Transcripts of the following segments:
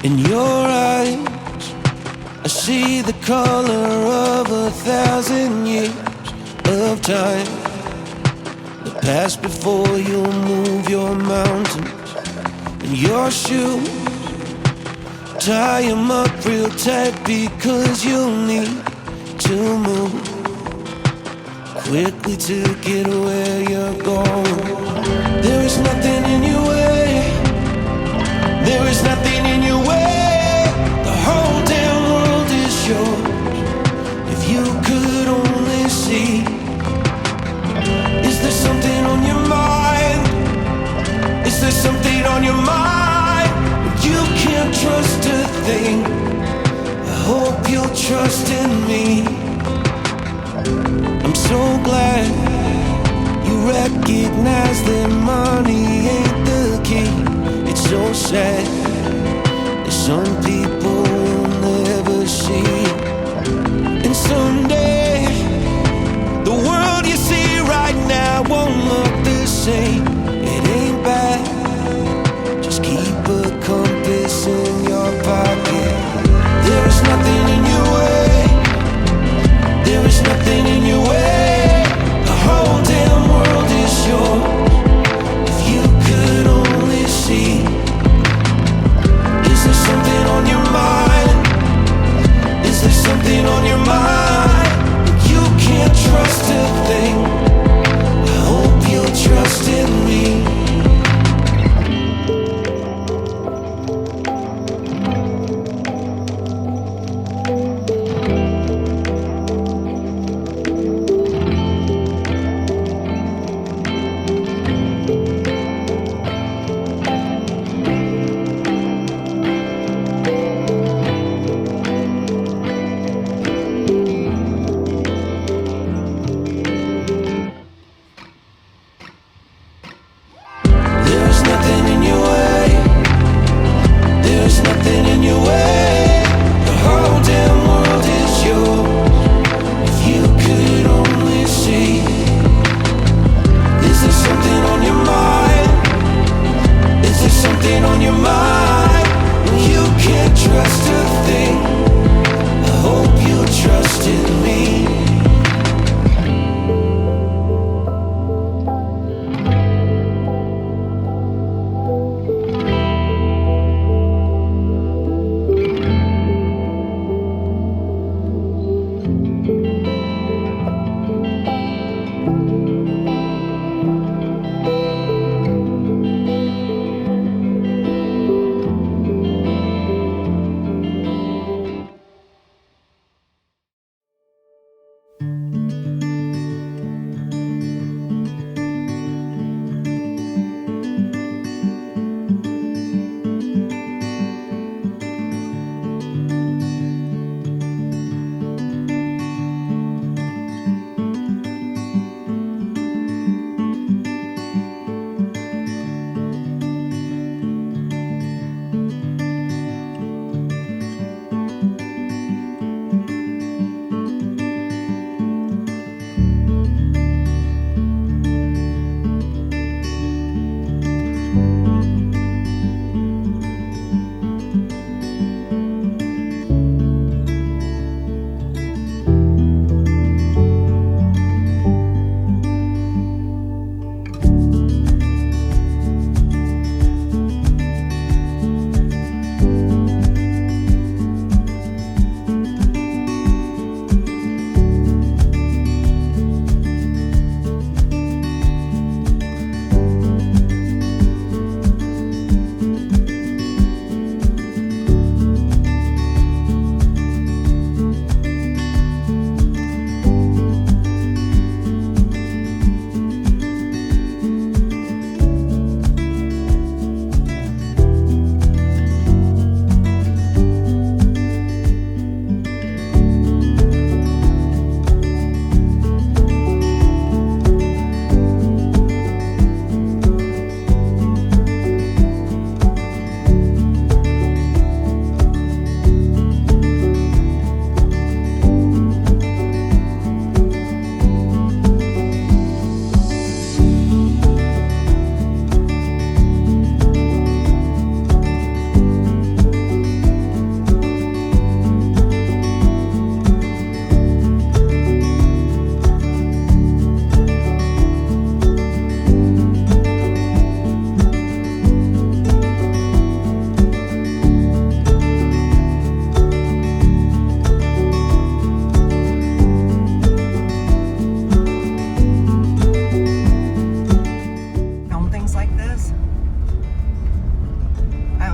In your eyes, I see the color of 1,000 years of time that pass before you move your mountains. And your shoes, tie 'em up real tight because you'll need to move quickly to get where you're going. There is nothing in your way. There is nothing in your way. The whole damn world is yours. If you could only see. Is there something on your mind? Is there something on your mind? You can't trust a thing. I hope you'll trust in me. I'm so glad you recognize that money ain't the key. It's so sad that some people will never see. And someday the world you see right now won't look the same. It ain't bad. Just keep a compass in your pocket. There is nothing in your way. There is nothing in your way. The whole damn world is yours. If you could only see. Is there something on your mind?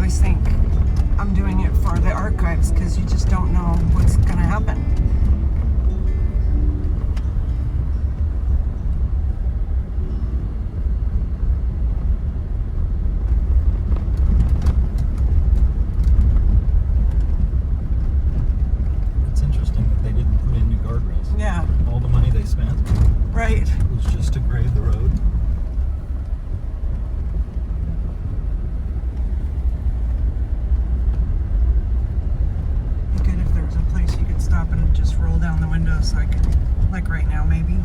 always think I'm doing it for the archives because you just don't know what's going to happen. It's interesting that they didn't put in new guardrails. Yeah. All the money they spent Right. was just to grade the road. Stop and just roll down the window so I can, like right now maybe.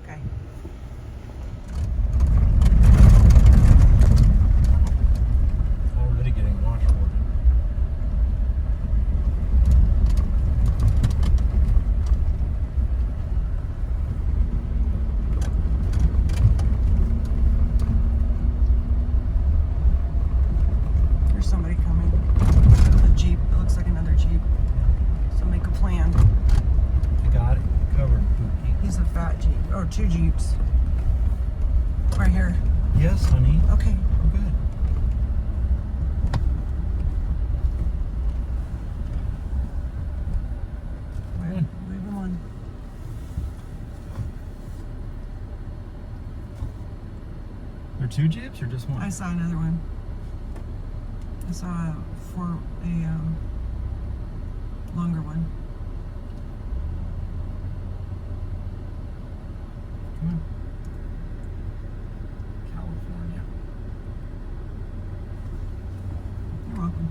Okay. Already getting washboarded. Somebody coming. A Jeep. It looks like another Jeep. So make a plan. You got it covered, Pookie. He's a fat Jeep. Oh, 2 Jeeps. Right here. Yes, honey. Okay. We're good. Wave him on. There are 2 Jeeps or just one? I saw another one. I saw a longer one. Come on. California. You're welcome.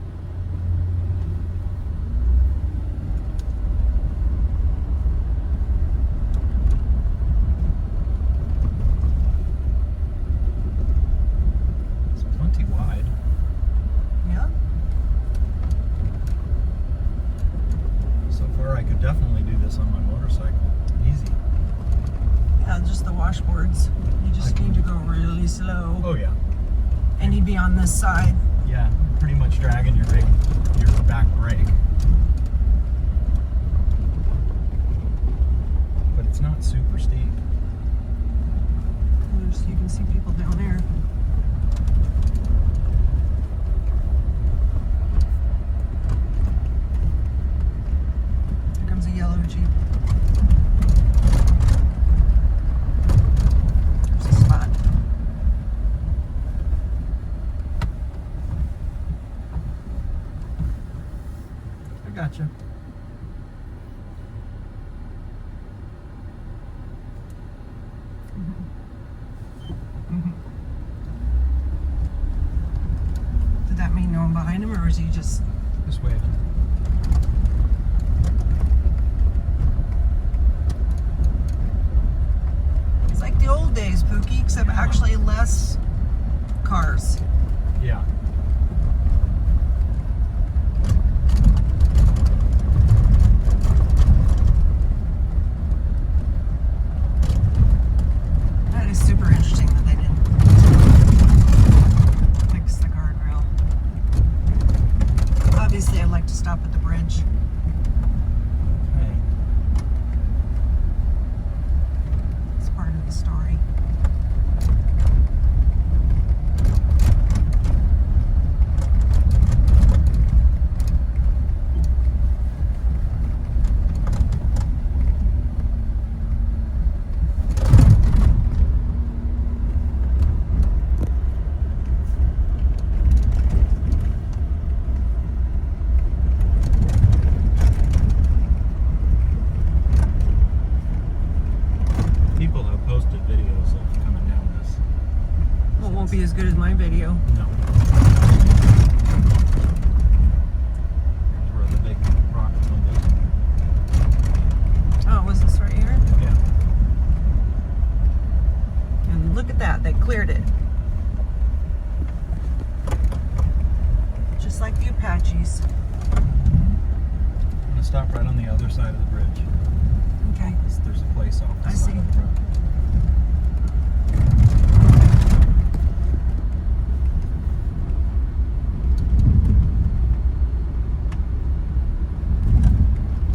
It's plenty wide. Yeah. So far, I could definitely do this on my motorcycle. Easy. Yeah, just the washboards. You just need to go really slow. Oh, yeah. And you'd be on this side. Yeah, you're pretty much dragging your back brake. But it's not super steep. You can see people down there. Here comes a yellow Jeep. There's a spot. I gotcha. Did that mean no one behind him, or was he just... Just wave. It's like the old days, Pookie, except actually less cars. Yeah. That is super interesting that they didn't fix the guardrail. Obviously, I'd like to stop at the bridge. Okay. It's part of the story. People have posted videos of coming down this. Well, it won't be as good as my video. No. Where the big rock one is. Oh, was this right here? Yeah. And look at that, they cleared it. Just like the Apaches. I'm gonna stop right on the other side of the bridge. Okay. There's a place off the I side see. of the road.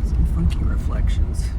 Some funky reflections.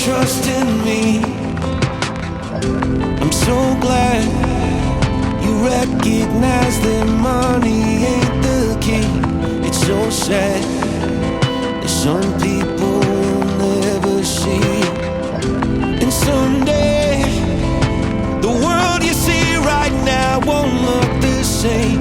trust in me. I'm so glad you recognize that money ain't the key. It's so sad that some people will never see. And someday the world you see right now won't look the same.